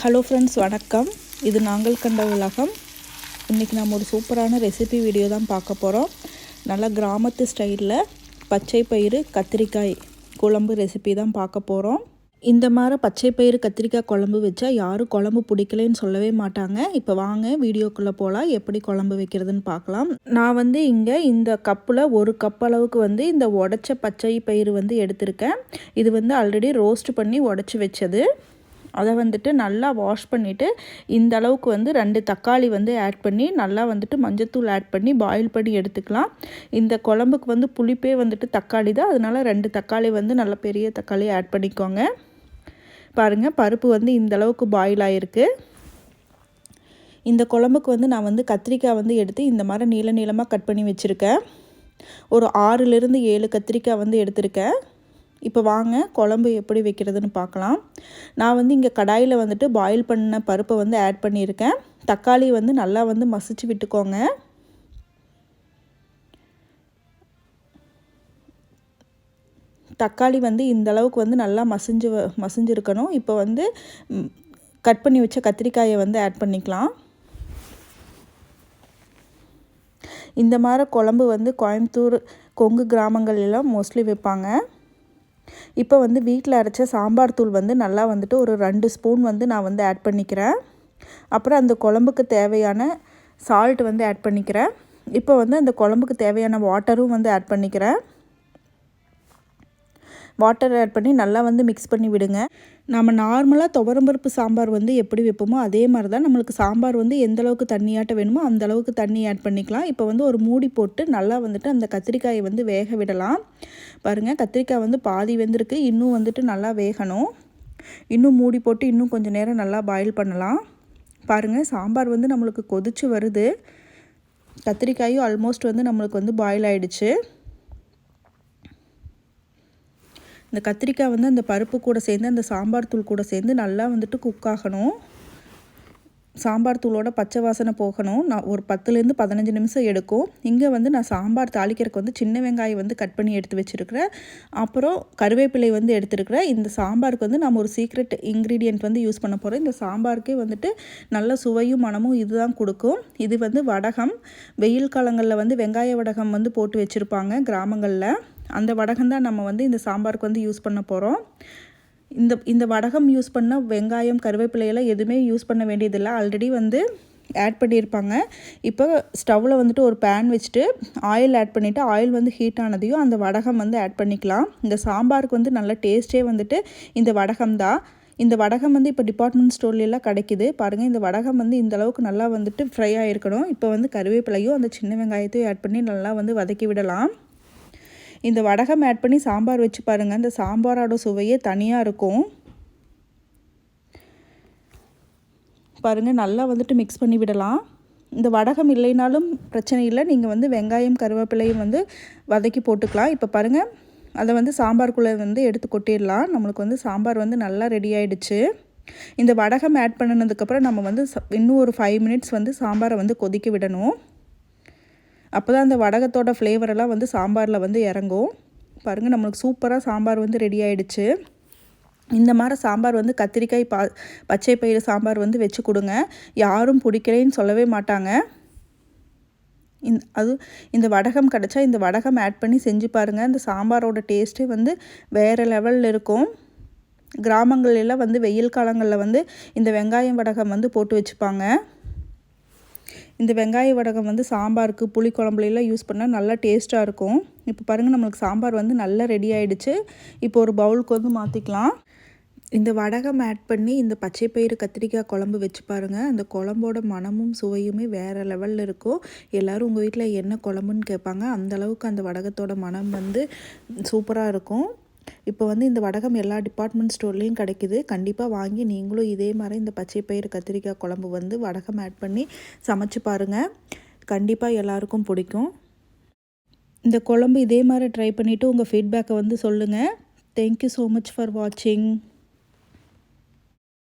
Hello friends, வணக்கம். இது நாங்கள் கண்ட உலகம். இன்றைக்கி நம்ம ஒரு சூப்பரான ரெசிபி வீடியோ தான் பார்க்க போகிறோம். நல்லா கிராமத்து ஸ்டைலில் பச்சை பயிறு கத்திரிக்காய் குழம்பு ரெசிபி தான் பார்க்க போகிறோம். இந்த மாதிரி பச்சை பயிறு கத்திரிக்காய் குழம்பு வச்சா யாரும் குழம்பு பிடிக்கலன்னு சொல்லவே மாட்டாங்க. இப்போ வாங்க வீடியோக்குள்ளே போகலாம். எப்படி குழம்பு வைக்கிறதுன்னு பார்க்கலாம். நான் இங்கே இந்த கப்பில் ஒரு கப் அளவுக்கு இந்த உடச்ச பச்சை பயிறு எடுத்திருக்கேன். இது ஆல்ரெடி ரோஸ்ட் பண்ணி உடச்சி வச்சது. அதை நல்லா வாஷ் பண்ணிவிட்டு இந்த அளவுக்கு 2 தக்காளி ஆட் பண்ணி நல்லா மஞ்சத்தூள் ஆட் பண்ணி பாயில் பண்ணி எடுத்துக்கலாம். இந்த குழம்புக்கு புளிப்பே தக்காளி தான். அதனால் 2 தக்காளி நல்ல பெரிய தக்காளி ஆட் பண்ணிக்கோங்க. பாருங்கள், பருப்பு இந்த அளவுக்கு பாயில் ஆகிருக்கு. இந்த குழம்புக்கு நான் கத்திரிக்காய் எடுத்து இந்த மாதிரி நீள நீளமாக கட் பண்ணி வச்சுருக்கேன். ஒரு 6லேருந்து 7 கத்திரிக்காய் எடுத்திருக்கேன். இப்போ வாங்க குழம்பு எப்படி வைக்கிறதுன்னு பார்க்கலாம். நான் இங்கே கடாயில் பாயில் பண்ண பருப்பை ஆட் பண்ணியிருக்கேன். தக்காளி நல்லா மசிச்சு விட்டுக்கோங்க. தக்காளி இந்த அளவுக்கு நல்லா மசிஞ்சிருக்கணும். இப்போ கட் பண்ணி வச்ச கத்திரிக்காயை ஆட் பண்ணிக்கலாம். இந்த மாதிரி குழம்பு கோயம்புத்தூர் கொங்கு கிராமங்களெல்லாம் மோஸ்ட்லி வைப்பாங்க. இப்போ வீட்டில் அரைச்ச சாம்பார் தூள் நல்லா ஒரு 2 ஸ்பூன் நான் ஆட் பண்ணிக்கிறேன். அப்புறம் அந்த குழம்புக்கு தேவையான சால்ட் ஆட் பண்ணிக்கிறேன். இப்போ அந்த குழம்புக்கு தேவையான வாட்டரும் ஆட் பண்ணிக்கிறேன். வாட்டர் ஆட் பண்ணி நல்லா மிக்ஸ் பண்ணி விடுங்க. நம்ம நார்மலாக துவரம்பருப்பு சாம்பார் எப்படி வைப்போமோ அதே மாதிரி தான் நம்மளுக்கு சாம்பார் எந்த அளவுக்கு தண்ணியாட்ட வேணுமோ அந்த அளவுக்கு தண்ணி ஆட் பண்ணிக்கலாம். இப்போ ஒரு மூடி போட்டு நல்லா அந்த கத்திரிக்காயை வேக விடலாம். பாருங்கள், கத்திரிக்காய் பாதி வெந்திருக்கு. இன்னும் நல்லா வேகணும். இன்னும் மூடி போட்டு இன்னும் கொஞ்சம் நேரம் நல்லா பாயில் பண்ணலாம். பாருங்கள், சாம்பார் நம்மளுக்கு கொதிச்சு வருது. கத்திரிக்காயும் ஆல்மோஸ்ட் நம்மளுக்கு பாயில் ஆகிடுச்சு. இந்த கத்திரிக்காய் அந்த பருப்பு கூட சேர்ந்து அந்த சாம்பார் தூள் கூட சேர்ந்து நல்லா குக் ஆகணும். சாம்பார் தூளோட பச்சை வாசனை போகணும். நான் ஒரு 10லேருந்து 15 நிமிஷம் எடுக்கும். இங்கே நான் சாம்பார் தாளிக்கிறதுக்கு சின்ன வெங்காயம் கட் பண்ணி எடுத்து வச்சுருக்கிறேன். அப்புறம் கருவேப்பிலை எடுத்துருக்கிறேன். இந்த சாம்பாருக்கு நம்ம ஒரு சீக்ரெட் இன்க்ரீடியன்ட் யூஸ் பண்ண போகிறோம். இந்த சாம்பாருக்கே நல்ல சுவையும் மனமும் இதுதான் கொடுக்கும். இது வடகம். வெயில் காலங்களில் வெங்காய வடகம் போட்டு வச்சுருப்பாங்க கிராமங்களில். அந்த வடகம் தான் நம்ம இந்த சாம்பாருக்கு யூஸ் பண்ண போகிறோம். இந்த வடகம் யூஸ் பண்ண வெங்காயம் கருவேப்பிலையெல்லாம் எதுவுமே யூஸ் பண்ண வேண்டியதில்லை. ஆல்ரெடி ஆட் பண்ணியிருப்பாங்க. இப்போ ஸ்டவ்வில் ஒரு பேன் வச்சுட்டு ஆயில் ஆட் பண்ணிவிட்டு ஆயில் ஹீட் ஆனதையும் அந்த வடகம் ஆட் பண்ணிக்கலாம். இந்த சாம்பாருக்கு நல்ல டேஸ்ட்டே இந்த வடகம் தான். இந்த வடகம் இப்போ டிபார்ட்மெண்ட் ஸ்டோர்லாம் கிடைக்கிது. பாருங்கள், இந்த வடகம் இந்த அளவுக்கு நல்லா ஃப்ரை ஆகிருக்கணும். இப்போ கருவேப்பிலையும் அந்த சின்ன வெங்காயத்தையும் ஆட் பண்ணி நல்லா வதக்கி விடலாம். இந்த வடகம் ஆட் பண்ணி சாம்பார் வச்சு பாருங்கள். இந்த சாம்பாரோட சுவையே தனியாக இருக்கும். பாருங்கள், நல்லா மிக்ஸ் பண்ணி விடலாம். இந்த வடகம் இல்லைனாலும் பிரச்சனை இல்லை. நீங்கள் வெங்காயம் கருவேப்பிலையும் வதக்கி போட்டுக்கலாம். இப்போ பாருங்கள், அதை சாம்பாருக்குள்ளே எடுத்து கொட்டிடலாம். நம்மளுக்கு சாம்பார் நல்லா ரெடி ஆகிடுச்சு. இந்த வடகம் ஆட் பண்ணினதுக்கப்புறம் நம்ம இன்னும் ஒரு 5 மினிட்ஸ் சாம்பாரை கொதிக்க விடணும். அப்போ தான் அந்த வடகத்தோட ஃப்ளேவரெல்லாம் சாம்பாரில் இறங்கும். பாருங்கள், நம்மளுக்கு சூப்பராக சாம்பார் ரெடி ஆகிடுச்சு. இந்த மாதிரி சாம்பார் கத்திரிக்காய் பச்சை பயிறு சாம்பார் வச்சு கொடுங்க. யாரும் பிடிக்கலைன்னு சொல்லவே மாட்டாங்க. இந்த வடகம் கிடச்சா இந்த வடகம் ஆட் பண்ணி செஞ்சு பாருங்கள். இந்த சாம்பாரோட டேஸ்ட்டே வேறு லெவலில் இருக்கும். கிராமங்களெல்லாம் வெயில் காலங்களில் இந்த வெங்காயம் வடகம் போட்டு வச்சுப்பாங்க. இந்த வெங்காய வடகம் சாம்பாருக்கு புளி குழம்புலாம் யூஸ் பண்ணால் நல்லா டேஸ்ட்டாக இருக்கும். இப்போ பாருங்கள், நம்மளுக்கு சாம்பார் நல்லா ரெடி ஆகிடுச்சு. இப்போ ஒரு பவுலுக்கு மாற்றிக்கலாம். இந்த வடகம் ஆட் பண்ணி இந்த பச்சை பயிறு கத்திரிக்காய் குழம்பு வச்சு பாருங்கள். அந்த குழம்போட மனமும் சுவையுமே வேறு லெவலில் இருக்கும். எல்லோரும் உங்கள் வீட்டில் என்ன குழம்புன்னு கேட்பாங்க. அந்தளவுக்கு அந்த வடகத்தோட மனம் சூப்பராக இருக்கும். இப்போ இந்த வடகம் எல்லா டிபார்ட்மெண்ட் ஸ்டோர்லேயும் கிடைக்கிது. கண்டிப்பாக வாங்கி நீங்களும் இதே மாதிரி இந்த பச்சை பயிறு கத்திரிக்காய் குழம்பு வடகம் ஆட் பண்ணி சமைச்சு பாருங்கள். கண்டிப்பாக எல்லாருக்கும் பிடிக்கும். இந்த குழம்பு இதே மாதிரி ட்ரை பண்ணிவிட்டு உங்கள் ஃபீட்பேக்கை சொல்லுங்கள். தேங்க்யூ ஸோ மச் ஃபார் வாட்சிங்.